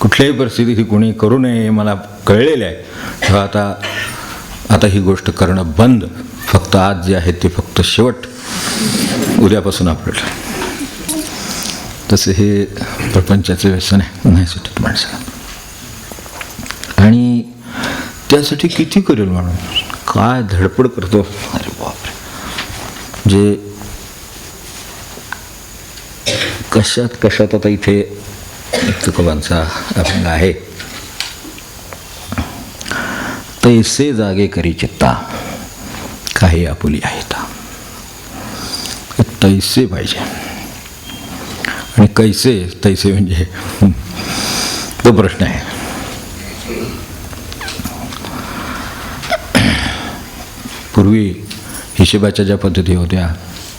कुठल्याही परिस्थितीत ही कोणी करू नये हे मला कळलेलं आहे. तेव्हा आता ही गोष्ट करणं बंद. फक्त आज जे आहे ते फक्त शेवट, उद्यापासून आपल्याला. तसं हे प्रपंचाचं व्यसन आहे, नाही सुटत माणसाला. आणि त्यासाठी किती करेल माणूस, काय धडपड करतो. अरे बापरे, जे कशात आता इथे तुकोबांचा अभंग आहे, तैसे जागे करी चित्ता काही आपुली आहेत. तैसे पाहिजे. आणि कैसे तैसे म्हणजे तो प्रश्न आहे. पूर्वी हिशेबाच्या ज्या पद्धती होत्या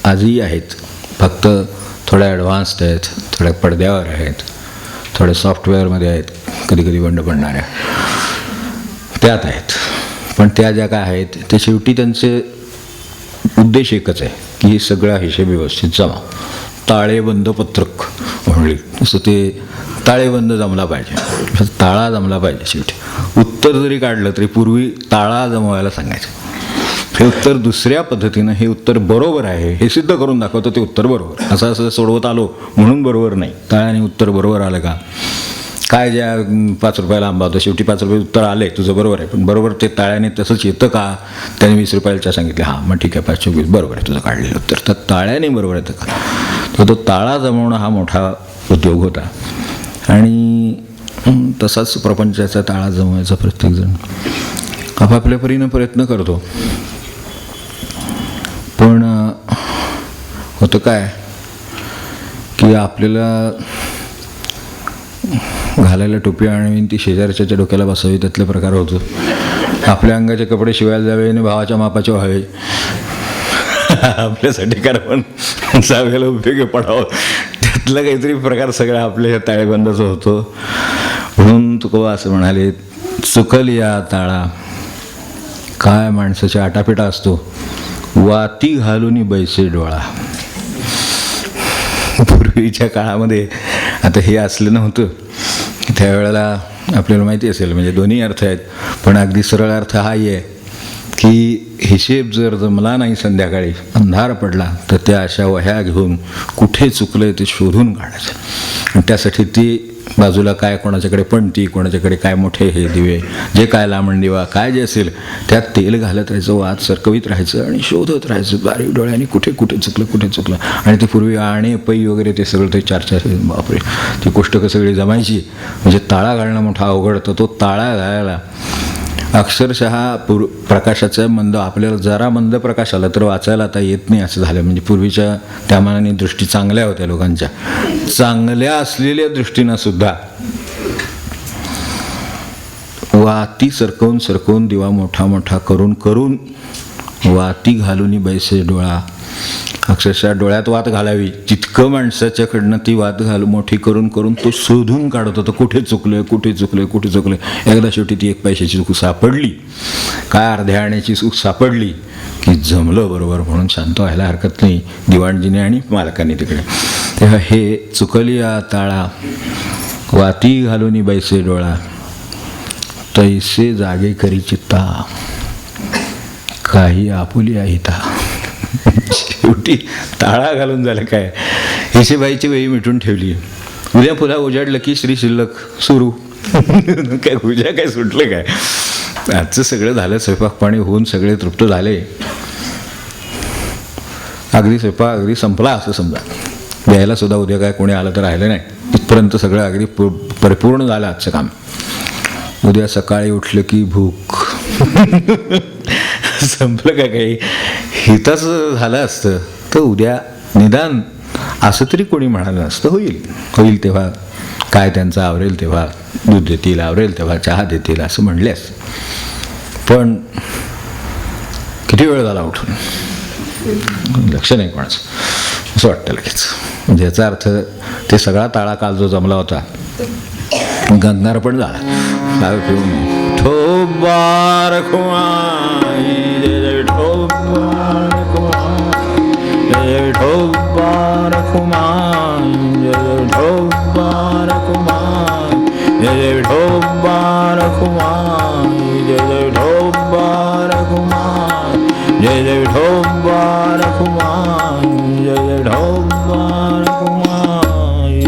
आजही आहेत, फक्त थोड्या ॲडव्हान्स्ड आहेत, थोड्या पडद्यावर आहेत, थोड्या सॉफ्टवेअरमध्ये आहेत, कधी कधी बंड पडणाऱ्या त्यात आहेत. पण त्या ज्या काय आहेत ते शेवटी त्यांचे उद्देश एकच आहे की सगळा हिशेब व्यवस्थित जमा. ताळेबंद पत्रक म्हणली तसं ते ताळेबंद जमला पाहिजे, ताळा जमला पाहिजे. शेवटी उत्तर जरी काढलं तरी पूर्वी ताळा जमवायला सांगायचं. हे उत्तर दुसऱ्या पद्धतीनं हे उत्तर बरोबर आहे हे सिद्ध करून दाखवतं ते उत्तर बरोबर. असं सोडवत आलो म्हणून बरोबर नाही. ताळ्याने उत्तर बरोबर आलं का, काय ज्या 5 रुपयाला आंबा होता शेवटी 5 रुपये उत्तर आले तुझं बरोबर आहे, पण बरोबर ते ताळ्याने तसंच येतं का. त्याने 20 रुपयाच्या सांगितले, हां मग ठीक आहे 520 बरोबर आहे तुझं काढलेलं उत्तर. तर ताळ्याने बरोबर येतं का. तर तो ताळा जमवणं हा मोठा उद्योग होता. आणि तसाच प्रपंचाचा ताळा जमवायचा प्रत्येकजण आपापल्या परीनं प्रयत्न करतो. पण होतं काय की आपल्याला घालायला टोपी आणवीन ती शेजारच्या डोक्याला बसावी त्यातले प्रकार होतो. आपल्या अंगाचे कपडे शिवायला जावे आणि भावाच्या मापाचे व्हावे, आपल्यासाठी कारण जावेला उपयोगी पडावं, त्यातला काहीतरी प्रकार सगळा आपल्या ताळेबंदाचा होतो. म्हणून तुकोबा असं म्हणाले, चुकल या ताळा. काय माणसाच्या आटापिटा असतो, वाती घालून बैसे डोळा. पूर्वीच्या काळामध्ये आता हे असलं नव्हतं. त्यावेळेला आपल्याला माहिती असेल, म्हणजे दोन्ही अर्थ आहेत, पण अगदी सरळ अर्थ हाही आहे की हिशेब जर जमला नाही संध्याकाळी अंधार पडला तर त्या अशा वह्या घेऊन कुठे चुकलं ते शोधून काढायचं. आणि त्यासाठी ती बाजूला काय कोणाच्याकडे पणती, कोणाच्याकडे काय मोठे हे दिवे, जे काय लांबण दिवा काय जे असेल त्यात तेल घालत राहायचं, वात सरकवीत राहायचं आणि शोधत राहायचं बारीक डोळ्याने कुठे चुकलं. आणि ते पूर्वी आणे पै वगैरे ते सगळं ते 4 बापरे ती कोष्टकं सगळी जमायची. म्हणजे ताळा घालणं मोठा अवघड. तर तो ताळा घालायला अक्षरशः प्रकाशाचा मंद, आपल्याला जरा मंद प्रकाश आला तर वाचायला आता येत नाही असं झालं. म्हणजे पूर्वीच्या त्या मानाने दृष्टी चांगल्या होत्या लोकांच्या. चांगल्या असलेल्या दृष्टीनं सुद्धा वाती सरकवून दिवा मोठा करून वाती घालून बैसे डोळा. अक्षरशः डोळ्यात वात घालावी जितकं माणसाच्याकडनं ती वात मोठी करून तो शोधून काढत होता कुठे चुकलं. एकदा शेवटी ती 1 पैशाची चूक सापडली, काय अर्ध्या आण्याची चूक सापडली की जमलं बरोबर म्हणून शांत व्हायला हरकत नाही दिवाणजीने आणि मालकाने तिकडे. तेव्हा हे चुकलिया ताळा वाती घालून बैसे डोळा, तैसे जागे करी चित्ता काही आपुली आहिता. शेवटी ताळा घालून झालं काय, हिशेबाईची वही मिटून ठेवली. उद्या पुन्हा उजाडलं की श्री शिल्लक सुरू. काय उद्या काय सुटलं काय. आजचं सगळं झालं, स्वयंपाक पाणी होऊन सगळे तृप्त झाले, अगदी स्वयंपाक अगदी संपला असं समजा. द्यायला सुद्धा उद्या काय कोणी आलं तर राहिलं नाही, इथपर्यंत सगळं अगदी परिपूर्ण झालं आजचं काम. उद्या सकाळी उठलं की भूक. संपलं का काही. हिताच झालं असतं तर उद्या निदान असं तरी कोणी म्हणालं नसतं होईल तेव्हा काय त्यांचं आवरेल तेव्हा दूध देतील, आवरेल तेव्हा चहा देतील असं म्हणले असते. पण किती वेळ झाला उठून लक्ष नाही कोणाचं असं वाटतं लगेच. म्हणजे याचा अर्थ ते सगळा ताळा काल जो जमला होता गंगणार पण झाला. काय पिऊन ठोबार खुमाई ठोबार खुमाई जय जय विठोबा रखुमाई, जय जय विठोबा रखुमाई, जय जय विठोबा रखुमाई, जय जय विठोबा रखुमाई.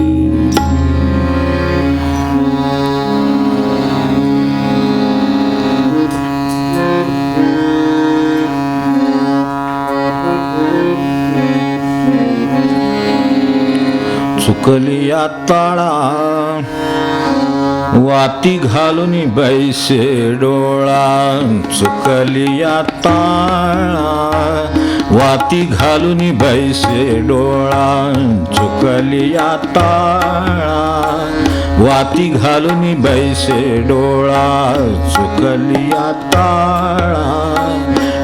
चुकलिया ताळा वाती घालून बैसे डोळा, चुकलिया ताळा वाती घालून बैसे डोळा, चुकलिया ताळा वाती घालून बैसे डोळा, चुकलिया ताळा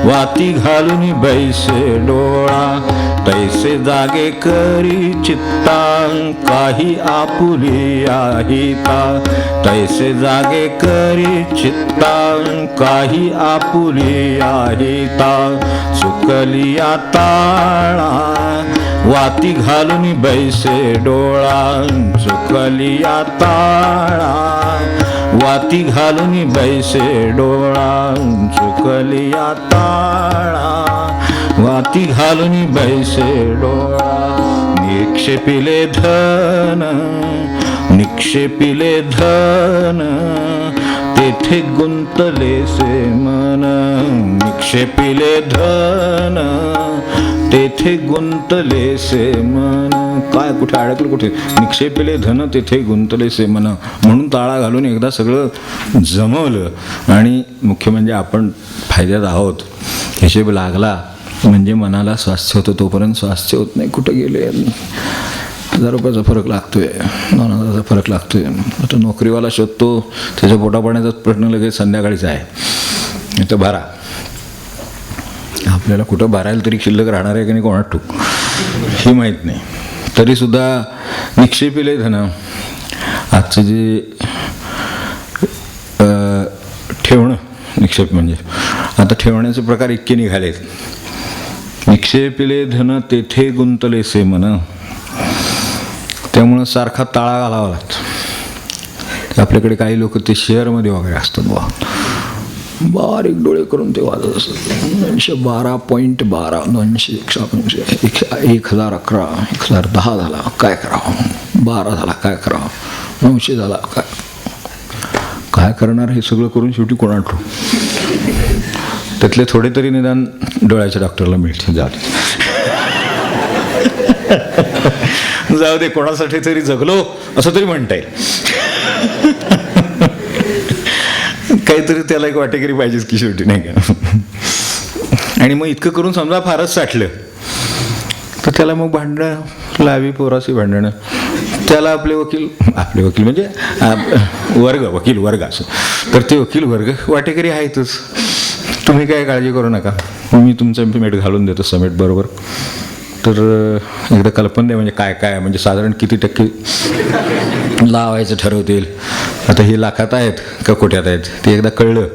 वाती घालून बैसे डोळा. तैसे जागे करी चित्ता काही आपुली आहिता, तैसे जागे करी चित्ता काही आपुली आहिता. चुकलिया ताळा वाती घालून बैसे डोळा, चुकलिया ताळा वाती घालून बैसे डोळा, चुकलिया ताळा वाती घालून बैसे डोळा. निक्षेपिले धन, निक्षेपिले धन तेथे गुंतलेसे मन, निक्षेपिले धन तेथे गुंतलेसे मन. काय कुठे अडकलं, कुठे निक्षेपिले धन तेथे गुंतलेसे मन. म्हणून ताळा घालून एकदा सगळं जमवलं आणि मुख्य म्हणजे आपण फायद्यात आहोत हिशेब लागला म्हणजे मनाला स्वास्थ्य होतं. तोपर्यंत स्वास्थ्य होत नाही. कुठं गेले 1000 रुपयाचा फरक लागतोय, 2000चा फरक लागतोय. आता नोकरीवाला शोधतो, त्याच्या पोटापाण्याचा प्रश्न लगेच संध्याकाळीच आहे, तर भरा. आपल्याला कुठं भरायला तरी शिल्लक राहणार आहे की नाही कोणात ठोक ही माहीत नाही. तरीसुद्धा निक्षेपिले धन. आजचं जे ठेवणं, निक्षेप म्हणजे आता ठेवण्याचे प्रकार इतके निघालेत. निक्षेपिले धन तेथे गुंतलेसे मन. त्यामुळं सारखा ताळा घालावा लागतो. आपल्याकडे काही लोक ते शेअरमध्ये वगैरे असतात, बा बारीक डोळे करून ते वाजत असतात. 912.12, 911, 1011, 1010 झाला काय करावं, 12 झाला काय करावं, 900 झाला काय करणार. हे सगळं करून शेवटी कोणा ठेवू. त्यातले थोडे तरी निदान डोळ्याच्या डॉक्टरला मिळते. जाऊ दे, कोणासाठी तरी जगलो असं तरी म्हणता येईल. काहीतरी त्याला एक वाटेकरी पाहिजेच की शेवटी, नाही का. आणि मग इतकं करून समजा फारच साठलं तर त्याला मग भांडणं, लावी पोराशी भांडणं. त्याला आपले वकील म्हणजे वर्ग, वकील वर्ग असं, तर ते वकील वर्ग वाटेकरी आहेतच. तुम्ही काय काळजी करू नका, मी तुमचं पेमेंट घालून देतो समेट बरोबर. तर एकदा कल्पना द्या म्हणजे काय काय म्हणजे साधारण किती टक्के लावायचं ठरवतील. आता हे लाखात आहेत का कोट्यात आहेत ते एकदा कळलं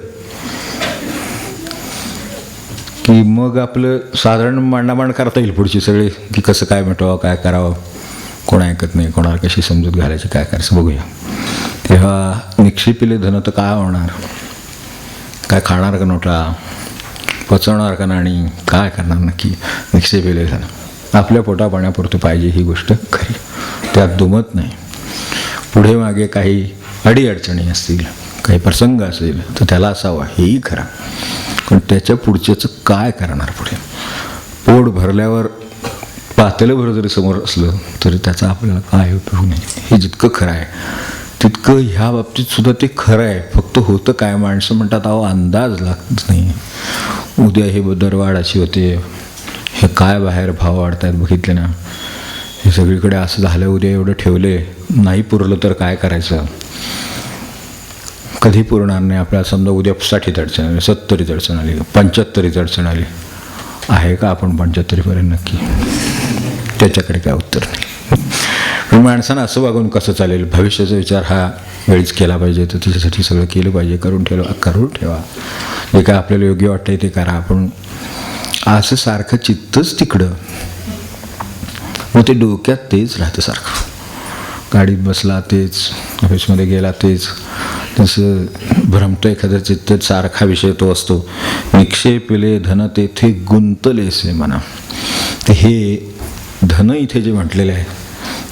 की मग आपलं साधारण मांडामांड करता येईल पुढची सगळी, की कसं काय मिटवावं, काय करावं, कोण ऐकत नाही, कोणाला कशी समजूत घालायची, काय करायचं बघूया. तेव्हा निक्षेपिले धन तर काय होणार, काय खाणार का नोटा, पचवणार का नाणी, काय करणार नक्की. निक्षेपिले धन आपल्या पोटा पाण्यापुरतं पाहिजे ही गोष्ट खरी, त्यात दुमत नाही. पुढे मागे काही अडीअडचणी असतील, काही प्रसंग असेल तर त्याला असावा हेही खरं, पण त्याच्या पुढच्याचं काय करणार. पुढे पोट भरल्यावर पातेलं जरी समोर असलं तरी त्याचा आपल्याला काय उपयोग नाही. हे जितकं खरं आहे तितकं ह्या बाबतीत सुद्धा ते खरं आहे. फक्त होतं काय, माणसं म्हणतात अहो अंदाज लागत नाही, उद्या हे दरवाढ अशी होते, हे काय बाहेर भाव वाढत आहेत बघितले ना, हे सगळीकडे असं झालं, उद्या एवढं ठेवले नाही पुरलं तर काय करायचं, कधी पुरणार नाही. आपल्याला समजा उद्या 60 अडचण आली, 70 अडचण आली, 75 अडचण आली, आहे का आपण 75पर्यंत नक्की, त्याच्याकडे काय उत्तर नाही. पण माणसानं असं वागून कसं चालेल, भविष्याचा विचार हा वेळीच केला पाहिजे, तर त्याच्यासाठी सगळं केलं पाहिजे, करून ठेवा जे काय आपल्याला योग्य वाटतंय ते करा. आपण असं सारखं चित्तच तिकडं, मग ते डोक्यात तेच राहतं सारखं. गाडीत बसला तेच, ऑफिसमध्ये गेला तेच, तसं भ्रमतं एखादं चित्त, सारखा विषय तो असतो. निक्षेपिले धन तेथे गुंतलेसे म्हणा. तर हे धन इथे जे म्हटलेले आहे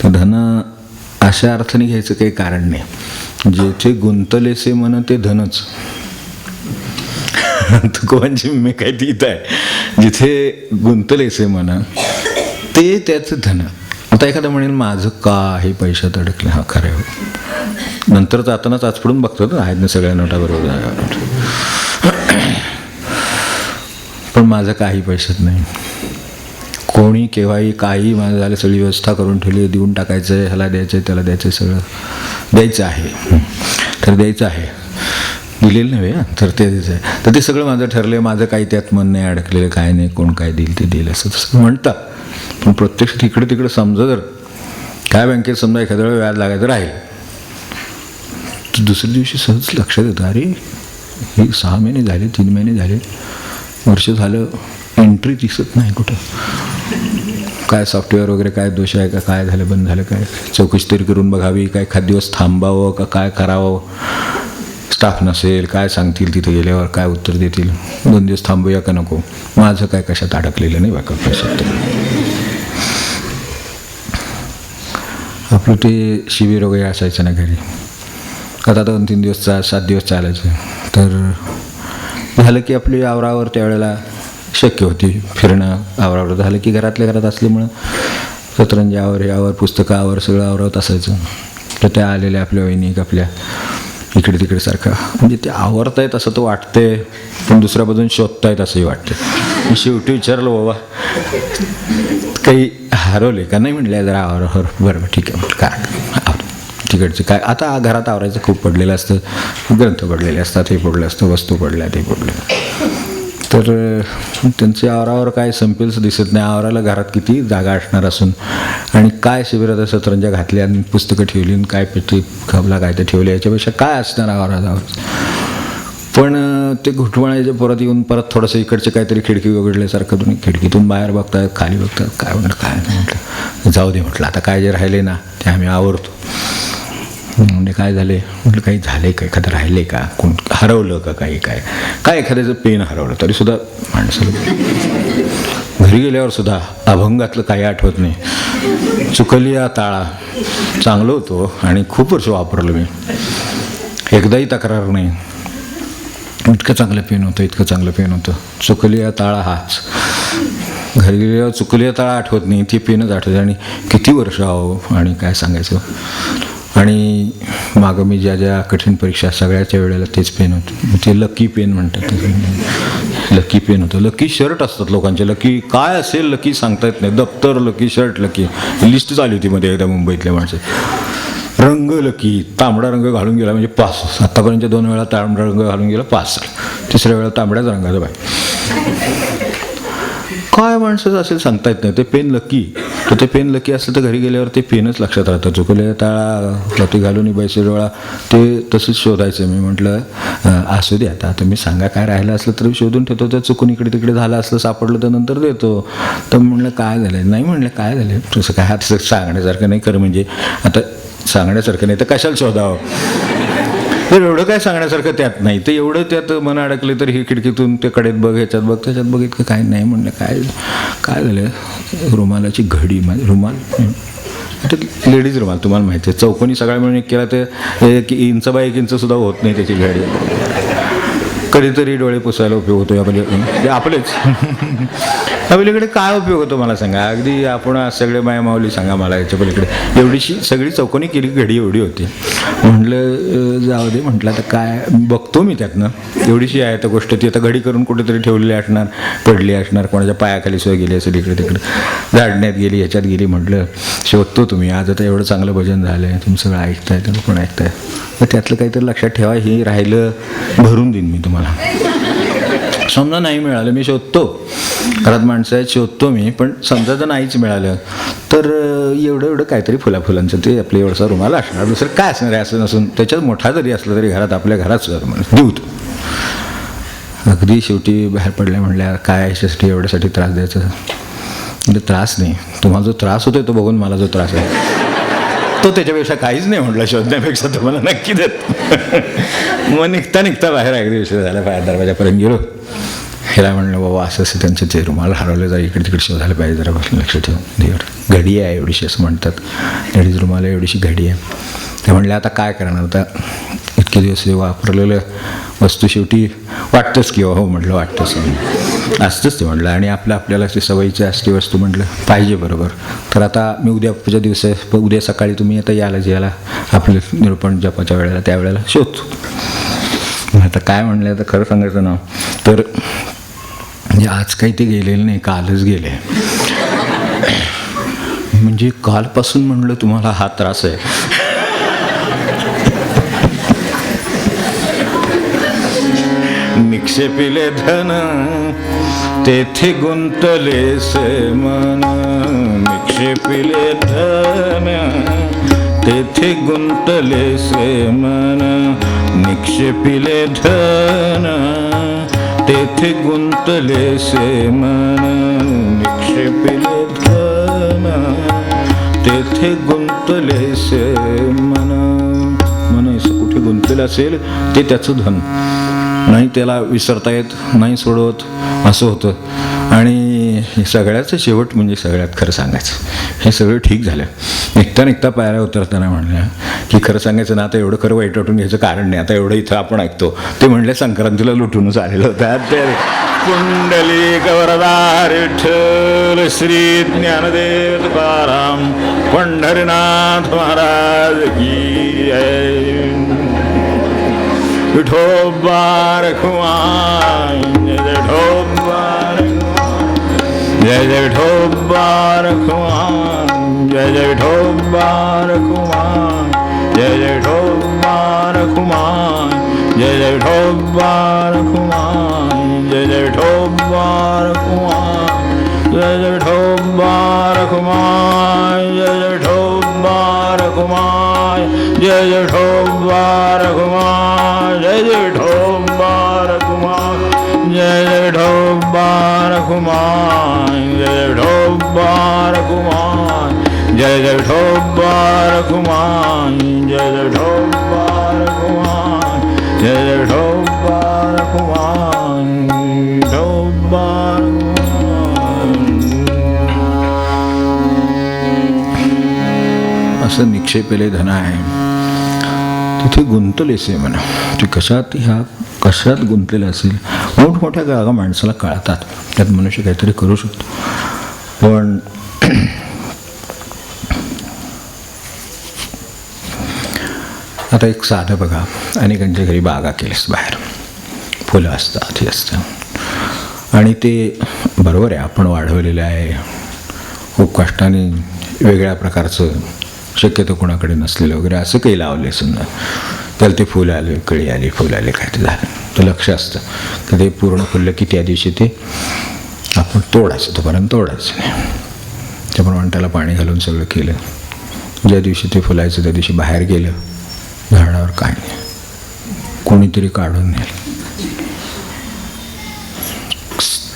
ते धन अशा अर्थाने घ्यायचं काही कारण नाही. जेथे गुंतलेसे म्हण ते धनच. तुकोबांची मी काय तीत आहे, जिथे गुंतलेसे म्हणा ते त्याचं धन. आता एखादं म्हणेल माझं काही पैशात अडकलं. हा खरं आहे. नंतर जातानाच आचपडून बघतो ना, आहेत ना सगळ्या नोटा बरोबर, पण माझं काही पैशात नाही. कोणी केव्हाही काही माझं झालं, सगळी व्यवस्था करून ठेवली, देऊन टाकायचं आहे, ह्याला द्यायचं आहे, त्याला द्यायचं आहे, सगळं द्यायचं आहे. तर द्यायचं आहे, दिलेलं नव्हे तर ते द्यायचं आहे. तर ते सगळं माझं ठरलं आहे, माझं काही त्यात मन नाही अडकलेलं, काय नाही, कोण काय देईल ते देईल असं तसं म्हणतात. पण प्रत्यक्ष तिकडे तिकडे समजा जर काय बँकेत समजा एखाद्या वेळा व्याज लागायचं राहील, तर दुसऱ्या दिवशी सहज लक्षात येतं, अरे हे 6 महिने झाले, 3 महिने झाले, वर्ष झालं, एंट्री दिसत नाही कुठं. काय सॉफ्टवेअर वगैरे काय दोष आहे का, काय झालं, बंद झालं, काय चौकशी तरी करून बघावी, काय एखाद दिवस थांबावं का काय करावं. स्टाफ नसेल, काय सांगतील तिथे गेल्यावर, काय उत्तर देतील, 2 दिवस थांबूया का नको, माझं काय कशात अडकलेलं नाही बाका पैशात. आपलं ते शिबिर वगैरे असायचं ना घरी, आता 2-3 दिवस 7 दिवस चालायचं. तर झालं की आपली आवरावर त्यावेळेला शक्य होती फिरणं. आवरावर झालं की घरातल्या घरात असल्यामुळं सतरंजी आवर, यावर पुस्तकं आवर, सगळं आवरावत असायचं. तर त्या आलेल्या आपल्या वहिनी आपल्या इकडे तिकडे सारखं, म्हणजे ते आवरतायत असं तो वाटते, पण दुसऱ्या बाजून शोधतायत असंही वाटते. मी शेवटी विचारलं, बाबा काही हरवले का? नाही म्हणले, जरा आवर. बरं ठीक आहे म्हटलं, काय तिकडचे काय, आता घरात आवरायचं खूप पडलेलं असतं, ग्रंथ पडलेले असतात, हे पडलं असतं, वस्तू पडल्या, ते पडलं. तर त्यांचे आवरावर काय संपेलच दिसत नाही. आवराला घरात किती जागा असणार असून, आणि काय शिबिरात सतरंजा घातल्या आणि पुस्तकं ठेवली आणि काय पेटी खबला काय ते ठेवले, याच्यापेक्षा काय असणार आवरावर. पण ते घुटमळायचे परत येऊन परत थोडंसं इकडचे काहीतरी खिडकी उघडल्यासारखं, तुम्ही खिडकीतून बाहेर बघताय, खाली बघताय, काय म्हटलं काय नाही. म्हटलं जाऊ दे, म्हटलं आता काय जे राहिले ना ते आम्ही आवरतो. म्हणजे काय झाले म्हटलं, काही झाले का, एखादं राहिले का, कोण हरवलं का, काही काय एखाद्याचं पेन हरवलं तरीसुद्धा माणसाला घरी गेल्यावर सुद्धा अभंगातलं काही आठवत नाही. चुकली या ताळा चांगलं होतं आणि खूप वर्ष वापरलं मी, एकदाही तक्रार नाही. इतकं चांगलं पेन होतं, इतकं चांगलं पेन होतं. चुकली या ताळा हाच. घरी गेल्यावर चुकली या ताळा आठवत नाही, ती पेनच आठवते. आणि किती वर्ष आहो, आणि काय सांगायचं. आणि मागं मी ज्या ज्या कठीण परीक्षा सगळ्याच्या वेळेला तेच पेन होतं, ते लकी पेन म्हणतात. लकी पेन होतं. लकी शर्ट असतात लोकांचे, लकी काय असेल लकी सांगता येत नाही. दप्तर लकी, शर्ट लकी, लिस्ट चालली होती मध्ये एकदा मुंबईतल्या माणसं. रंग लकी, तांबडा रंग घालून गेला म्हणजे पास. आत्तापर्यंत 2 वेळा तांबडा रंग घालून गेला, पास. 3ऱ्या वेळा तांबड्याच रंगाचं बाय. काय माणसाचं असेल सांगता येत नाही. ते पेन लकी, तर ते पेन लकी असलं तर घरी गेल्यावर ते पेनच लक्षात राहतं. चुकले ताळा लती घालून बैसे डोळा, ते तसंच शोधायचं. मी म्हटलं असू दे, आता मी सांगा काय राहिलं असलं तर शोधून ठेवतो, तर चुकून इकडे तिकडे झालं असलं सापडलं तर नंतर देतो. तर म्हणलं काय झालं, नाही म्हणलं काय झालं, तसं काय तसं सांगण्यासारखं नाही कर, म्हणजे आता सांगण्यासारखं नाही तर कशाला शोधावं. तर एवढं काय सांगण्यासारखं त्यात नाही. तर एवढं त्यात मन अडकले तर ही खिडकीतून ते कडेत बघ, ह्याच्यात बघ, त्याच्यात बघ, इतकं काय नाही. म्हणलं काय झालं, रुमालाची घडी, माझी रुमाल, लेडीज रुमाल तुम्हाला माहिती आहे, चौकोनी सगळ्या मिळून एक केला तर 1 इंच बाय 1 इंच सुद्धा होत नाही त्याची घडी. कधीतरी डोळे पुसायला उपयोग होतो. आपलेच पलीकडे काय उपयोग होतो मला सांगा. अगदी आपण सगळे माया माऊली सांगा मला याच्या पलीकडे. एवढीशी सगळी चौकोनी केली घडी एवढी होती. म्हटलं जाऊ दे, म्हटलं आता काय बघतो मी त्यातनं. एवढीशी आहे तर गोष्ट, ती आता घडी करून कुठेतरी ठेवलेली असणार, पडली असणार, कोणाच्या पायाखाली सोय गेली असेल, इकडे तिकडे झाडण्यात गेली, ह्याच्यात गेली. म्हटलं शोधतो तुम्ही. आज आता एवढं चांगलं भजन झालं आहे, तुम्ही सगळं ऐकताय, तुम्ही पण ऐकताय, तर त्यातलं काहीतरी लक्षात ठेवा. हे राहिलं भरून देईन मी तुम्हाला. समजा नाही मिळालं, मी शोधतो, घरात माणसं आहेत, शोधतो मी. पण समजा जर नाहीच मिळालं तर एवढं काहीतरी फुलांचं ते आपलं एवढंसा रुमाल असणार, दुसरं काय असणार आहे. असं नसून त्याच्यात मोठा जरी असलं तरी घरात आपल्या घरात देऊ. अगदी शेवटी बाहेर पडल्या म्हणल्या काय ह्याच्यासाठी एवढ्यासाठी त्रास द्यायचा. म्हणजे त्रास नाही, तुम्हाला जो त्रास होतोय तो बघून मला जो त्रास आहे तो त्याच्यापेक्षा काहीच नाही म्हटलं, शोधण्यापेक्षा तुम्हाला नक्की देत. मग निघता बाहेर अगदी विषय झाला, बाहेर दरवाजापर्यंत गेलो. ह्याला म्हणलं बाबा असं असं त्यांचं ते रुमाल हरवलं, जरा इकडे तिकडे शोधायला पाहिजे, जरा लक्ष ठेवून. घडी आहे एवढीशी असं म्हणतात, घडीच रुमाल एवढीशी घडी आहे. ते म्हणले आता काय करणार, आता इतके दिवस वापरलेलं वस्तू शेवटी वाटतंच की हो. म्हटलं वाटतंच असतंच ते म्हटलं, आणि आपल्याला ती सवयीची असती वस्तू म्हटलं पाहिजे बरोबर. तर आता मी उद्याच्या दिवशी उद्या सकाळी तुम्ही आता याला आपलं निरूपण जपाच्या वेळेला त्यावेळेला शोधतो. आता काय म्हणलं, आता खरं सांगायचं ना तर म्हणजे आज काही ते गेलेलं नाही, कालच गेले. म्हणजे कालपासून म्हणलं तुम्हाला हा त्रास आहे. निक्षेपिले धन तेथे गुंतलेसे मन, निक्षेपिले धन तेथे गुंतलेसे मन, निक्षेपिले धन तेथे गुंतलेसे मन, निक्षेपिले धन तेथे गुंतलेसे मन. मन असं कुठे गुंतलेलं असेल ते त्याचं धन नाही, त्याला विसरता येत नाही, सोडवत असं होतं. आणि हे सगळ्याचं शेवट म्हणजे सगळ्यात खरं सांगायचं हे सगळं ठीक झालं. निघता पायऱ्या उतरताना म्हणल्या की खरं सांगायचं ना आता एवढं खरं वाईट वाटून घ्यायचं कारण नाही. आता एवढं इथं आपण ऐकतो ते म्हणले संक्रांतीला लुटूनच आलेलं होतं. ते पुंडलिक वरदा विठ्ठल श्री ज्ञानदेव तुकाराम पंढरीनाथ महाराज की जय. विठोबा रखुमाई जय जय विठोबा जय जय विठोबा रखुमाई जय जय विठोबा रखुमाई जय जय विठोबा रखुमाई जय जय विठोबा रखुमाई जय जय विठोबा रखुमाई जय जय विठोबा रखुमाई जय जय विठोबा रखुमाई जय जय विठोबा रखुमाई जय जय विठोबा रखुमाई जय जय विठोबा रखुमाई जय जय विठोबा रखुमाई जय जय विठोबा रखुमाई जय जय विठोबा रखुमाई जय जय विठोबा रखुमाई विठोबा. असं निक्षेपेले धन आहे तिथे गुंतलेसे म्हणा. ते कशात गुंतलेलं असेल. मोठमोठ्या जागा माणसाला कळतात, त्यात मनुष्य काहीतरी करू शकतो. पण आता एक साधं बघा, अनेकांच्या घरी बागा केलीस, बाहेर फुलं असतात, हे असतं, आणि ते बरोबर आहे आपण वाढवलेलं आहे खूप कष्टाने, वेगळ्या प्रकारचं शक्यतो कोणाकडे नसलेलं वगैरे असं काही लावले समजा, त्याला ते फुलं आले, कळी आली, फुलं आले, काय ते झालं, तर लक्ष असतं की ते पूर्ण फुललं की त्या दिवशी ते आपण तोडायचं, तोपर्यंत तोडायचं नाही. त्याप्रमाणे त्याला पाणी घालून सगळं केलं. ज्या दिवशी ते फुलायचं त्या दिवशी बाहेर गेलं, झाडावर काय नाही, कोणीतरी काढून नेलं.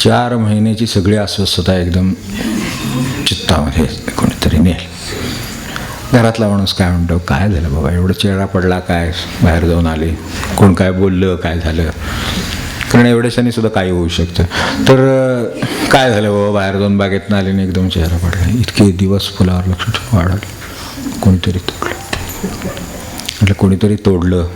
4 महिन्याची सगळी अस्वस्थता एकदम चित्तामध्ये कोणीतरी नेल. घरातला माणूस काय म्हणतो, काय झालं बाबा, एवढं चेहरा पडला, काय बाहेर जाऊन आले, कोण काय बोललं, काय झालं, कारण एवढ्याशाने सुद्धा काही होऊ शकतं. तर काय झालं बाबा, बाहेर जाऊन बागेतनं आले आणि एकदम चेहरा पडला. इतके दिवस फुलावर लक्ष ठेवून वाढवलं, कोणीतरी तोडलं. म्हटलं कोणीतरी तोडलं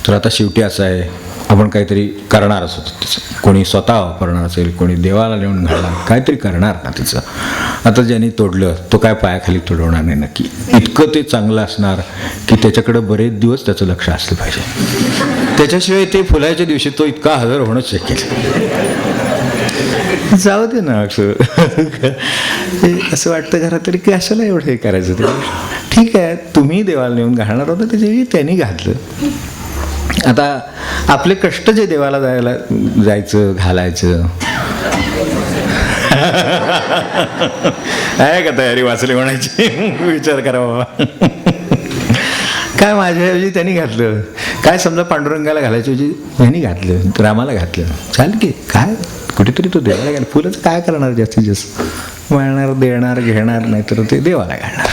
तर आता शेवटी असं आहे, आपण काहीतरी करणारच होतं तिचं. कोणी स्वतः वापरणार असेल, कोणी देवाला नेऊन घालणार, काहीतरी करणार ना तिचं. आता ज्यांनी तोडलं तो काय पायाखाली तोडवणार नाही नक्की. इतकं ते चांगलं असणार की त्याच्याकडं बरेच दिवस त्याचं लक्ष असलं पाहिजे. त्याच्याशिवाय ते फुलायच्या दिवशी तो इतका हजर होणंच शक्य नाही. जाऊ दे ना, असं वाटतं घरात तरी की अशाला एवढं हे करायचं. ते ठीक आहे, तुम्ही देवाला नेऊन घालणार होता, त्याच्यावेळी त्यांनी घातलं. आता आपले कष्ट जे देवाला जायचं घालायचं आहे का तयारी वाचली म्हणायची, विचार करा बाबा. काय माझ्याऐवजी त्यांनी घातलं, काय समजा पांडुरंगाला घालायच्याऐवजी त्यांनी घातलं, तर आम्हाला घातलं, चालेल की. काय कुठेतरी तो देवाला घाल. फुलंच काय करणार, जास्तीत जास्त वाळणार, देणार, घेणार, नाही तर ते देवाला घालणार.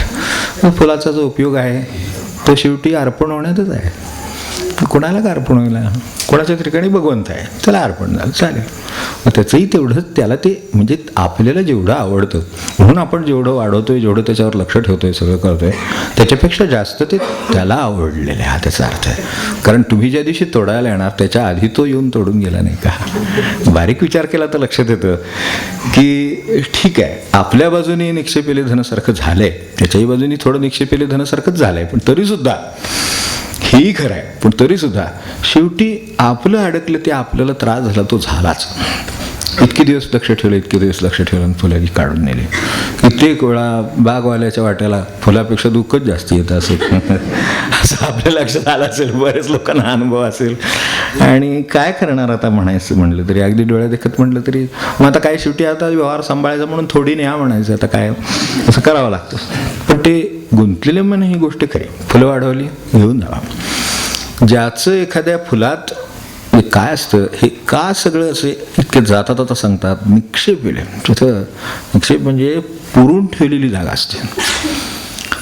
फुलाचा जो उपयोग आहे तो शेवटी अर्पण होण्यातच आहे. कोणाला का अर्पण व्हायला, कोणाच्या ठिकाणी भगवंत आहे त्याला अर्पण झालं चालेल. मग त्याचंही तेवढंच त्याला ते म्हणजे आपल्याला जेवढं आवडतं म्हणून आपण जेवढं वाढवतोय, जेवढं त्याच्यावर लक्ष ठेवतोय, सगळं करतोय, त्याच्यापेक्षा जास्त ते त्याला आवडलेलं आहे हा त्याचा अर्थ आहे. कारण तुम्ही ज्या दिवशी तोडायला येणार त्याच्या आधी तो येऊन तोडून गेला नाही का. बारीक विचार केला तर लक्षात येतं की ठीक आहे आपल्या बाजूने निक्षेपेले धनासारखं झालंय, त्याच्याही बाजूने थोडं निक्षेपेले धनासारखंच झालंय, पण तरीसुद्धा हेही खरं आहे. पण तरीसुद्धा शेवटी आपलं अडकलं ते आपल्याला त्रास झाला तो झालाच. इतके दिवस लक्ष ठेवलं, इतके दिवस लक्ष ठेवलं आणि फुलांनी काढून नेले. कित्येक वेळा बागवाल्याच्या वाट्याला फुलापेक्षा दुःखच जास्त येतं असेल असं आपल्या लक्षात आलं असेल, बरेच लोकांना अनुभव असेल. आणि काय करणार आता म्हणायचं म्हणलं तरी, अगदी डोळ्या देखत म्हटलं तरी मग आता काय शेवटी आता व्यवहार सांभाळायचा म्हणून थोडी न्या म्हणायचं, आता काय असं करावं लागतं. पण ते गुंतलेले मन ही गोष्ट खरी, फुलं वाढवली घेऊन जावा. ज्याचं एखाद्या फुलात काय असतं हे का सगळं असे इतके जातात आता सांगतात, निक्षेप केले. तिथं निक्षेप म्हणजे पुरून ठेवलेली जागा असते.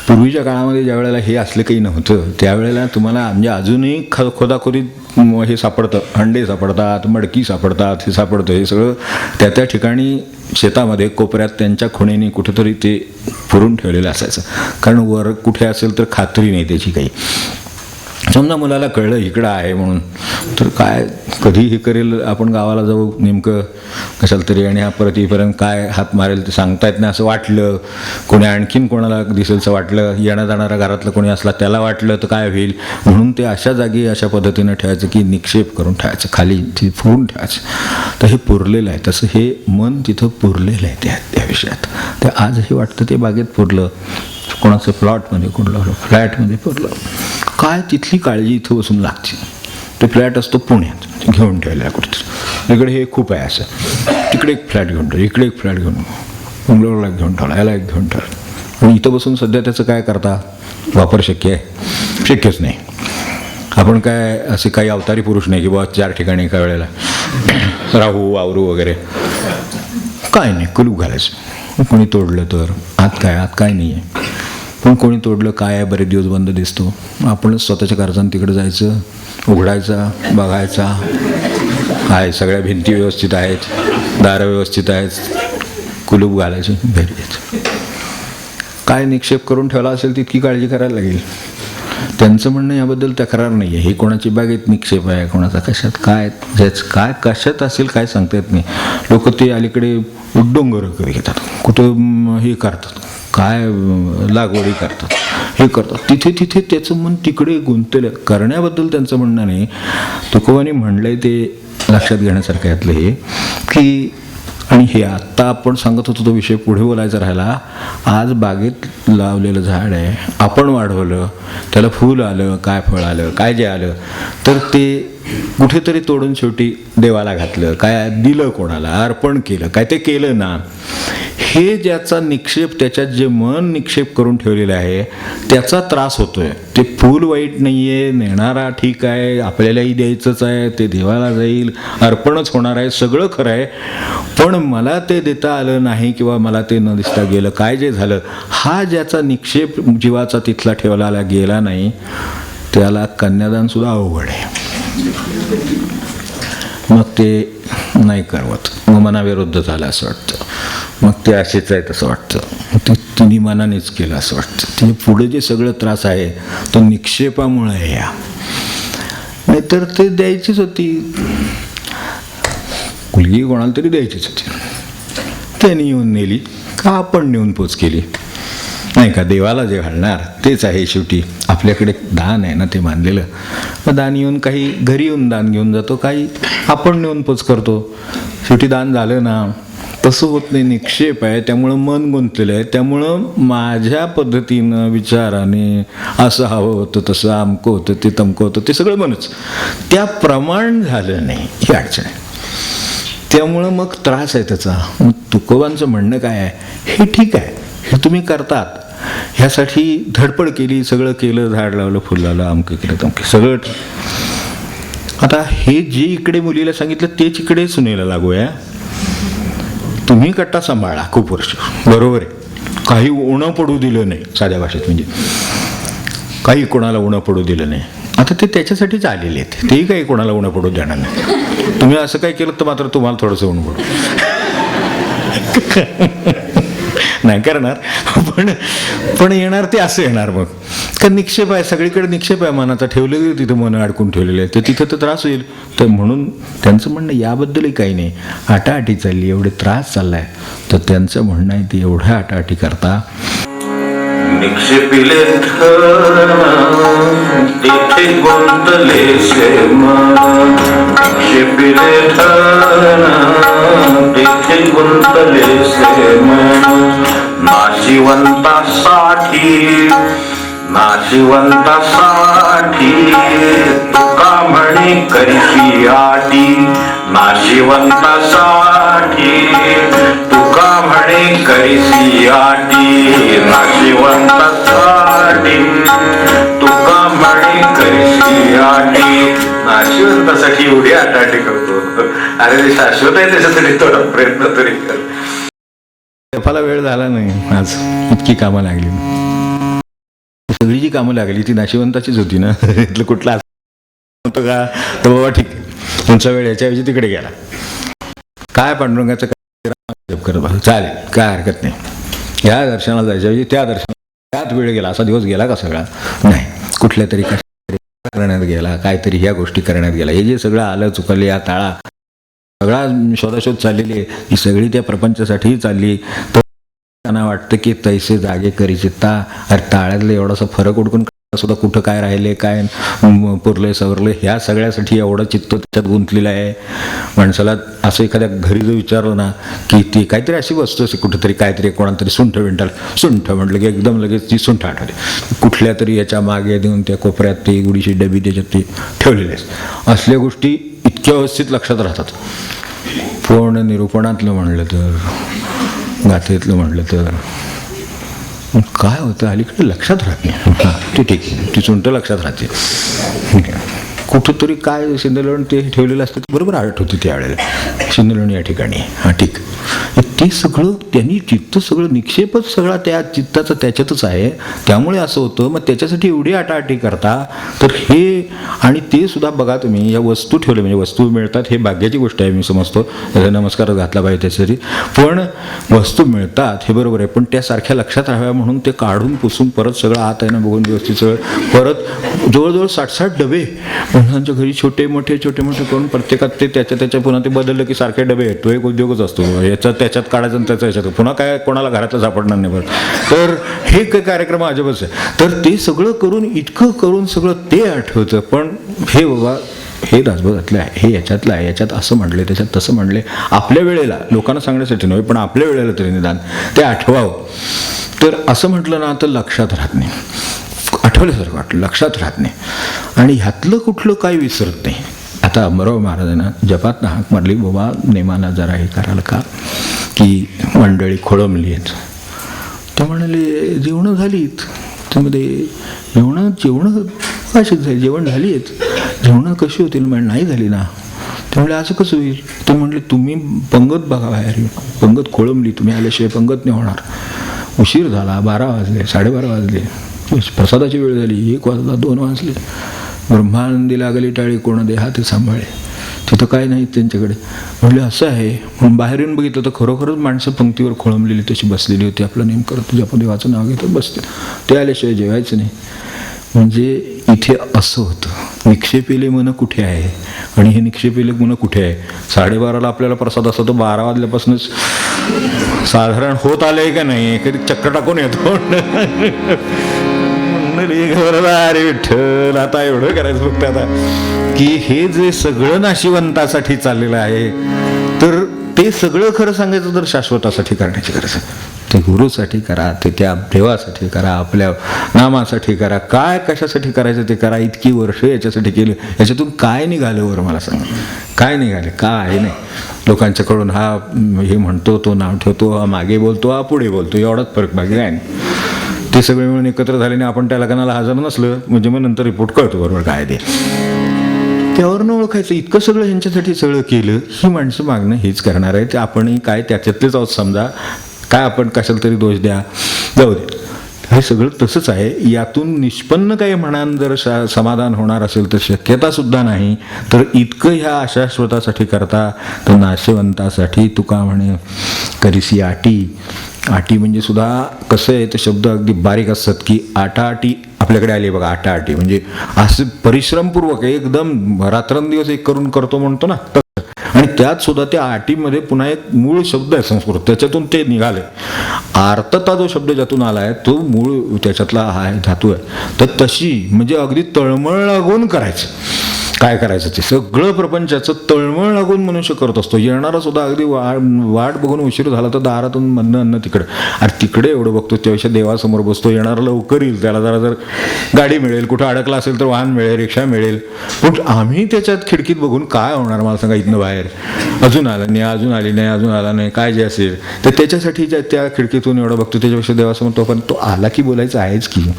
पूर्वीच्या काळामध्ये ज्या वेळेला हे असलं काही नव्हतं त्यावेळेला तुम्हाला म्हणजे अजूनही खोदाखोरीत हे सापडतं, अंडे सापडतात, मडकी सापडतात, हे सापडतं. हे सगळं त्या त्या ठिकाणी शेतामध्ये कोपऱ्यात त्यांच्या खुणेने कुठेतरी ते पुरून ठेवलेलं असायचं. कारण वर कुठे असेल तर खात्री नाही त्याची काही. समजा मुलाला कळलं इकडं आहे म्हणून तर काय कधी हे करेल, आपण गावाला जाऊ नेमकं कशाला तरी आणि हा परत येईपर्यंत काय हात मारेल ते सांगता येत नाही. असं वाटलं कोणी आणखीन कोणाला दिसेलचं वाटलं, येणं जाणारा घरातलं कोणी असला त्याला वाटलं तर काय होईल, म्हणून ते अशा जागी अशा पद्धतीनं ठेवायचं की निक्षेप करून ठेवायचं, खाली ती फुरून ठेवायचं. तर हे पुरलेलं आहे, तसं हे मन तिथं पुरलेलं आहे त्या विषयात. ते आजही वाटतं ते बागेत पुरलं, कोणाचं प्लॉटमध्ये पुरलं, फ्लॅटमध्ये पुरलं. काय तिथली काळजी इथं बसून लागते. ते फ्लॅट असतो पुण्यात घेऊन ठेवलेला कुठेतरी, इकडे हे खूप आहे असं, तिकडे एक फ्लॅट घेऊन ठेवलं, इकडे एक फ्लॅट घेऊन बंगलोरला घेऊन ठेवला, याला एक घेऊन ठेवला. आणि इथं बसून सध्या त्याचं काय करता वापर शक्य आहे? शक्यच नाही. आपण काय असे काही अवतारी पुरुष नाही की बाबा 4 ठिकाणी एका वेळेला राहू आवरू वगैरे, काय नाही. कुलूप घालायचं, कोणी तोडलं तर आत काय नाही आहे. पण कोणी तोडलं काय आहे, बरेच दिवस बंद दिसतो, आपणच स्वतःच्या खर्चाने तिकडे जायचं, उघडायचा, बघायचा, काय सगळ्या भिंती व्यवस्थित आहेत, दारं व्यवस्थित आहेत, कुलूप घालायचं, घरी यायचं. काय निक्षेप करून ठेवला असेल तितकी काळजी करायला लागेल. त्यांचं म्हणणं याबद्दल तक्रार नाही आहे. हे कोणाची बागेत निक्षेप आहे, कोणाचा कशात काय, ज्याचं काय कशात असेल काय सांगता येत नाही. लोक ते अलीकडे डोंगर घेतात, कुठं हे करतात, काय लागवडी करतात, हे करतात, तिथे त्याचं मन तिकडे गुंतलेलं करण्याबद्दल त्यांचं म्हणणं नाही. तुकोबांनी म्हणलंय ते लक्षात घेण्यासारखं यातलं हे की, आणि हे आत्ता आपण सांगत होतो तो विषय पुढे बोलायचा राहिला. आज बागेत लावलेलं झाड आहे, आपण वाढवलं, त्याला फूल आलं, काय फळ आलं, काय जे आलं, तर ते कुठेतरी तोडून शेवटी देवाला घातलं, काय दिलं, कोणाला अर्पण केलं, काय ते केलं ना. हे ज्याचा निक्षेप, त्याच्यात जे मन निक्षेप करून ठेवलेलं आहे त्याचा त्रास होतोय. ते फूल वाईट नाही आहे, नेणारा ठीक आहे, आपल्यालाही द्यायचंच आहे, ते देवाला जाईल, अर्पणच होणार आहे, सगळं खरं आहे. पण मला ते देता आलं नाही किंवा मला ते न दिसता गेलं, काय जे झालं, हा ज्याचा निक्षेप जीवाचा तिथला ठेवला गेला नाही त्याला कन्यादान सुद्धा अवघड आहे. मग ते नाही करवत, मग मनाविरुद्ध झालं असं वाटतं, मग ते असेच आहे तसं वाटतं, ते तिन्ही मनानेच केलं असं वाटतं. ते पुढे जे सगळं त्रास आहे तो निक्षेपामुळे आहे. या नाहीतर ते द्यायचीच होती, मुलगी कोणाला तरी द्यायचीच होती, त्यांनी येऊन नेली का आपण नेऊन पोच केली नाही का. देवाला जे घालणार तेच आहे शेवटी. आपल्याकडे दान आहे ना ते मानलेलं, मग दान येऊन काही घरी येऊन दान घेऊन जातो, काही आपण नेऊन पोच करतो. शेवटी दान झालं ना, तसं होत नाही, निक्षेप आहे, त्यामुळं मन गुंतलेलं आहे. त्यामुळं माझ्या पद्धतीनं विचाराने असं हवं होतं, तसं अमकं होतं, ते तमकं होतं, ते सगळं मनच त्या प्रमाण झालं नाही, ही अडचण आहे. त्यामुळं मग त्रास आहे त्याचा. मग तुकोबांचं म्हणणं काय आहे, हे ठीक आहे, हे तुम्ही करतात, ह्यासाठी धडपड केली, सगळं केलं, झाड लावलं, फुल लावलं, अमकं केलं, तमकं सगळं. आता हे जे इकडे मुलीला सांगितलं तेच इकडे सुनेला लागू आहे. तुम्ही कट्टा सांभाळा खूप वर्ष, बरोबर आहे, काही उणं पडू दिलं नाही, साध्या भाषेत म्हणजे काही कोणाला उणं पडू दिलं नाही. आता ते त्याच्यासाठीच आलेले आहेत, तेही काही कोणाला उणं पडू देणार नाही. तुम्ही असं काही केलं तर मात्र तुम्हाला थोडंसं उणं पडू नाही करणार, पण येणार ते असं येणार. मग का निक्षेप आहे, सगळीकडे निक्षेप आहे मनाचा, ठेवलेले तिथं मन अडकून ठेवलेले आहे, तर तिथं तर त्रास होईल. तर म्हणून त्यांचं म्हणणं याबद्दलही काही नाही, आटाआटी चालली, एवढे त्रास चाललाय, तर त्यांचं म्हणणं आहे ते एवढ्या आटाआटी करता निक्षेपिले तिथे गुंतलेसे मन, निक्षेपिले तिथे गुंतलेसे मन. नाशिवंतासाठी तुका म्हणे करीसी आटी, नाशिवंतासाठी तुका म्हणे करीसी आटी, नाशिवंतासाठी तुका म्हणे करीसी आटी. नाशिवंतासाठी एवढी आटाटी करतो, अरे ते शाश्वत आहे, त्याच्यासाठी थोडा प्रयत्न तरी कर. मला वेळ झाला नाही आज, इतकी कामं लागली, सगळी जी कामं लागली ती नाशिवंताचीच होती ना. इथलं कुठलं होतं का, तर बाबा ठीक आहे, तुमचा वेळ याच्याऐवजी तिकडे गेला, काय पांडुरंगाचं काय करत बघा, चालेल, काय हरकत नाही. या दर्शनाला जायच्याऐवजी त्या दर्शनाला त्यात वेळ गेला, असा दिवस गेला का सगळा? नाही, कुठल्या तरी करण्यात गेला, काहीतरी ह्या गोष्टी करण्यात गेला. हे जे सगळं आलं चुकलं, या ताळा सगळा शोधाशोध चाललेली आहे, ही सगळी त्या प्रपंचासाठीही चालली. तर त्यांना वाटतं की तैसे जागे करी चित्ता, अरे ताळ्यातलं एवढासा फरक उडकून सुद्धा कुठं काय राहिले, काय पुरले सवरले, ह्या सगळ्यासाठी एवढं चित्त त्याच्यात गुंतलेलं आहे. माणसाला असं एखाद्या घरी जर विचारलं ना की ती काहीतरी अशी वस्तू असे कुठेतरी काहीतरी कोणातरी सुंठ म्हटलं की एकदम लगेच ती सुंठ आठवते. कुठल्या तरी याच्या मागे देऊन त्या कोपऱ्यात ती गुडीची डबी त्याच्यात ती ठेवलेली असते. असल्या गोष्टी इतक्या व्यवस्थित लक्षात राहतात. पूर्ण निरूपणातलं म्हणलं तर, गाथेतलं म्हणलं तर काय होतं, अलीकडे लक्षात राहत नाही. ते ठीक आहे, ती सुंट लक्षात राहते. कुठंतरी काय सिंधलवण ते ठेवलेलं असतं ते बरोबर आठवते त्यावेळेला, सिंधलवण या ठिकाणी. हां ठीक, ते सगळं त्यांनी चित्त सगळं निक्षेपच सगळा त्या चित्ताचा त्याच्यातच आहे, त्यामुळे असं होतं. मग त्याच्यासाठी एवढी आटाआटी करता, तर हे आणि ते सुद्धा बघा तुम्ही, या वस्तू ठेवल्या म्हणजे वस्तू मिळतात हे भाग्याची गोष्ट आहे, मी समजतो, त्याचा नमस्कार घातला पाहिजे त्याच्यासाठी. पण वस्तू मिळतात हे बरोबर आहे, पण त्यासारख्या लक्षात राहाव्या म्हणून ते काढून पुसून परत सगळं आत आहे ना बघून व्यवस्थित सगळं परत जवळजवळ 60-60 डबे माणसांच्या घरी छोटे मोठे करून प्रत्येकात ते त्याच्या पुन्हा ते बदललं की सारखे डबे आहेत. तो एक उद्योगच असतो, याचा त्याच्यात काढायचं आणि त्याचा याच्यात, पुन्हा काय कोणाला घरातलं सापडणार नाही बरं. तर हे काही कार्यक्रम अजबच आहे. तर ते सगळं करून इतकं करून सगळं ते आठवतं. पण हे बाबा हे दासबोधातलं आहे, हे याच्यातलं आहे, याच्यात असं म्हणले, त्याच्यात तसं म्हणले, आपल्या वेळेला लोकांना सांगण्यासाठी नव्हे पण आपल्या वेळेला तरी निदान ते आठवावं. तर असं म्हटलं ना तर लक्षात राहत नाही, आठवल्यासारखं वाटलं, लक्षात राहत नाही, आणि ह्यातलं कुठलं काही विसरत नाही. आता अमराव महाराजांना जपात हाक मारली, बाबा नेमाना जरा हे कराल का, की मंडळी खोळंबली आहेत. ते म्हणाले जेवणं झालीत, त्यामध्ये जेवणं कशी झाली, जेवण झाली आहेत, जेवणं कशी होतील, म्हणजे नाही झाली ना. त्यामुळे असं कसं होईल. ते म्हटले तुम्ही पंगत बघा बाहेर, पंगत खोळंबली, तुम्ही आल्याशिवाय पंगत नाही होणार. उशीर झाला, 12 वाजले, 12:30 वाजले, प्रसादाची वेळ झाली, 1 वाजला, 2 वाजले. ब्रह्मानंदी लागली टाळी कोण देहा ते सांभाळे, तिथं काय नाही त्यांच्याकडे. म्हटलं असं आहे. म्हणून बाहेर येऊन बघितलं तर खरोखरच माणसं पंक्तीवर खोळंबलेली तशी बसलेली होती, आपलं नेम करत तुझ्या देवाचं नाव घेत बसते, ते आल्याशिवाय जेवायचं नाही. म्हणजे इथे असं होतं, निक्षेपिले मन कुठे आहे, आणि हे निक्षेपिले मन कुठे आहे. 12:30ला आपल्याला प्रसाद असतो, 12 वाजल्यापासूनच साधारण होत आलंय का नाही, कधी चक्कर टाकून येतो. अरे विठ्ठल, आता एवढं करायचं फक्त आता, की हे जे सगळं नाशिवंतासाठी चाललेलं आहे, तर ते सगळं खरं सांगायचं तर शाश्वतासाठी करण्याची गरज आहे. ते गुरुसाठी करा, ते त्या देवासाठी करा, आपल्या नामासाठी करा, काय कशासाठी करायचं ते करा. इतकी वर्ष याच्यासाठी केली, याच्यातून काय निघालं वर मला सांगा, काय निघाले? काय नाही. लोकांच्याकडून हा हे म्हणतो, तो नाव ठेवतो, हा मागे बोलतो, हा पुढे बोलतो, एवढाच फरक, बाकी काय नाही. ते सगळे मिळून एकत्र झाल्याने आपण त्या लग्नाला हजर नसलं म्हणजे मग नंतर रिपोर्ट कळतो बरोबर काय ते, त्यावरनं ओळखायचं. इतकं सगळं ह्यांच्यासाठी सगळं केलं, ही माणसं मागणं हेच करणार आहे. ते आपणही काय त्याच्यातलेच आहोत समजा, काय आपण कशाला तरी दोष द्या. जाऊ दे. हे सगळं तसंच आहे. यातून निष्पन्न काही म्हणान जर समाधान होणार असेल तर शक्यता सुद्धा नाही. तर इतकं ह्या अशाश्वतासाठी करता तर नाशवंतासाठी तुका म्हणे करीसी आटी. आटी म्हणजे सुद्धा कसं आहे, ते शब्द अगदी बारीक असतात की आटाआटी आपल्याकडे आली बघा. आटाआटी म्हणजे असं परिश्रमपूर्वक एकदम रात्रंदिवस एक करून करतो म्हणतो ना तसं. आणि त्यात सुद्धा त्या आटीमध्ये पुन्हा एक मूळ शब्द आहे संस्कृत, त्याच्यातून ते निघाले. आर्तता जो शब्द ज्यातून आला आहे तो मूळ त्याच्यातला हा धातू आहे. तर तशी म्हणजे अगदी तळमळ लागून करायचं. काय करायचं ते सगळं प्रपंचाचं तळमळ लागून मनुष्य करत असतो. येणारा सुद्धा अगदी वाट बघून उशीर झाला तर दारातून म्हणणं अन्न तिकडं. अरे तिकडे एवढं बघतो त्यापेक्षा देवासमोर बसतो. येणारा लवकर येईल, त्याला जर गाडी मिळेल, कुठं अडकला असेल तर वाहन मिळेल, रिक्षा मिळेल. पण आम्ही त्याच्यात खिडकीत बघून काय होणार मला सांगा, इथनं बाहेर अजून आला नाही, अजून आली नाही, अजून आला नाही, काय जे असेल तर त्याच्यासाठी त्या खिडकीतून एवढं बघतो. त्याच्यापेक्षा देवासमोर तो पण तो आला की बोलायचं आहेच की.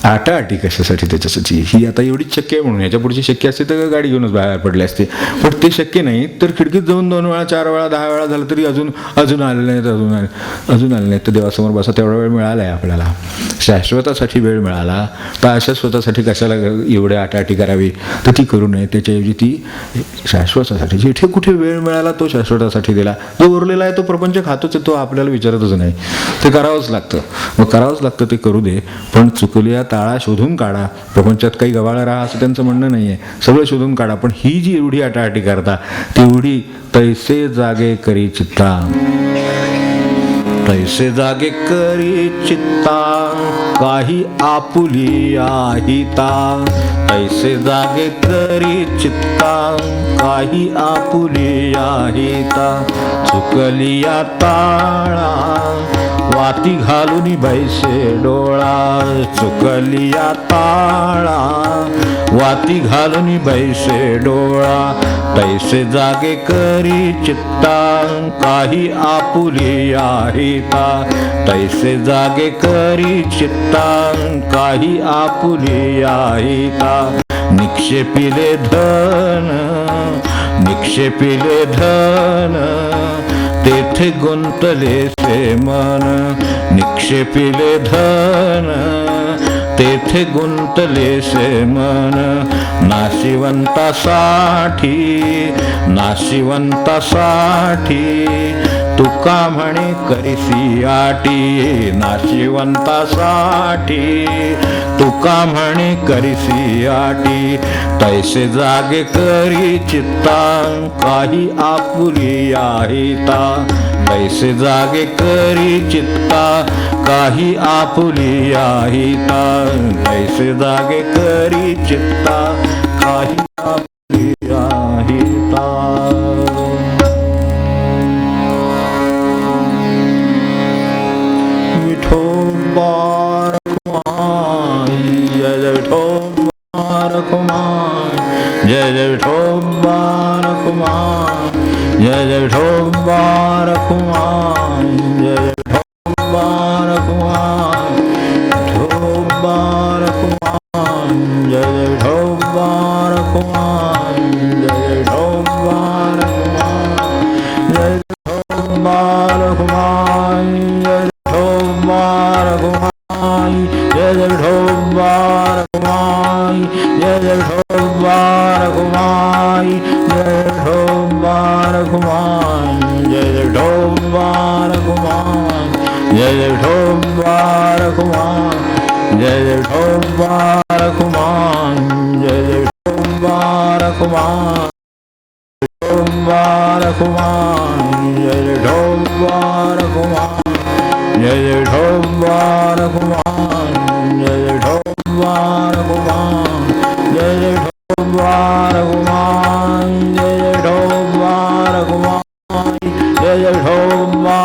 आटाआटी कशासाठी, त्याच्यासाठी ही आता एवढीच शक्य आहे म्हणून. याच्या पुढची शक्य असते तर गाडी घेऊनच बाहेर पडले असते. पण ते शक्य नाही. तर खिडकीत जाऊन 2 वेळा 4 वेळा 10 वेळा झालं तरी अजून आले नाहीत, अजून आले नाहीत तर देवासमोर बसा. तेवढा वेळ मिळाला आहे आपल्याला. शाश्वतासाठी वेळ मिळाला तर अशाश्वतासाठी कशाला एवढ्या आटाआटी करावी, तर ती करू नये. त्याच्याऐवजी ती शाश्वतासाठी जिथे कुठे वेळ मिळाला तो शाश्वतासाठी दिला. जो उरलेला आहे तो प्रपंच खातोच आहे, तो आपल्याला विचारतच नाही. ते करावंच लागतं. मग करावंच लागतं, ते करू दे. पण चुकल्या ताळा शोधून काढा. प्रपंचात काही गवाळं राहा असं त्यांचं म्हणणं नाही आहे. सगळं शोधून काढा. पण ही जी एवढी आटाआटी करता तेवढी तैसे जागे करी चित्ता. तैसे जागे करी चित्ता काही आपुली आहिता. तैसे जागे करी चित्ता काही आपुली आहिता. चुकलिया ताळा वाती घालून बैसे डोळा. चुकलिया ताळा वाती घालून बैसे डोळा. तैसे जागे करी चित्ता काही आपुली आहिता. तैसे जागे करी चित्ता काही आपुली आहिता. निक्षेपिले धन निक्षेपिले धन तेथे गुंतले से मन. निक्षेपिले धन तेथे गुंतले से मन. नाशिवंतासाठी तुका म्हणे करीसी आटी. नाशिवंतासाठी तुका म्हणे करीसी आटी. तैसे जागे करी चित्ता काही आपुली आहिता. तैसे जागे करी चित्ता काही आपुली आहिता. तैसे जागे करी चित्ता काही आपुली आहिता. विठोबा रखुमाई जय जय विठोबा रखुमाई. जय जय विठोबा रखुमाई. जय जय विठोबा रखुमाई. जय जय विठोबा रखुमाई. विठोबा रखुमाई. जय जय विठोबा रखुमाई. जय जय विठोबा रखुमाई. जय विठोबा रखुमाई. जय विठोबा रखुमाई. जय जय विठोबा रखुमाई. जय जय विठोबा रखुमाई. जय विठोबा रखुमाई. जय विठोबा रखुमाई. जय विठोबा रखुमाई. जय विठोबा रखुमाई. जय विठोबा रखुमाई. विठोबा रखुमाई. जय विठोबा रखुमाई. जय विठोबा रखुमाई. जय विठोबा रखुमाई. जय विठोबा रखुमाई. जय विठोबा रखुमाई. जय विठोबा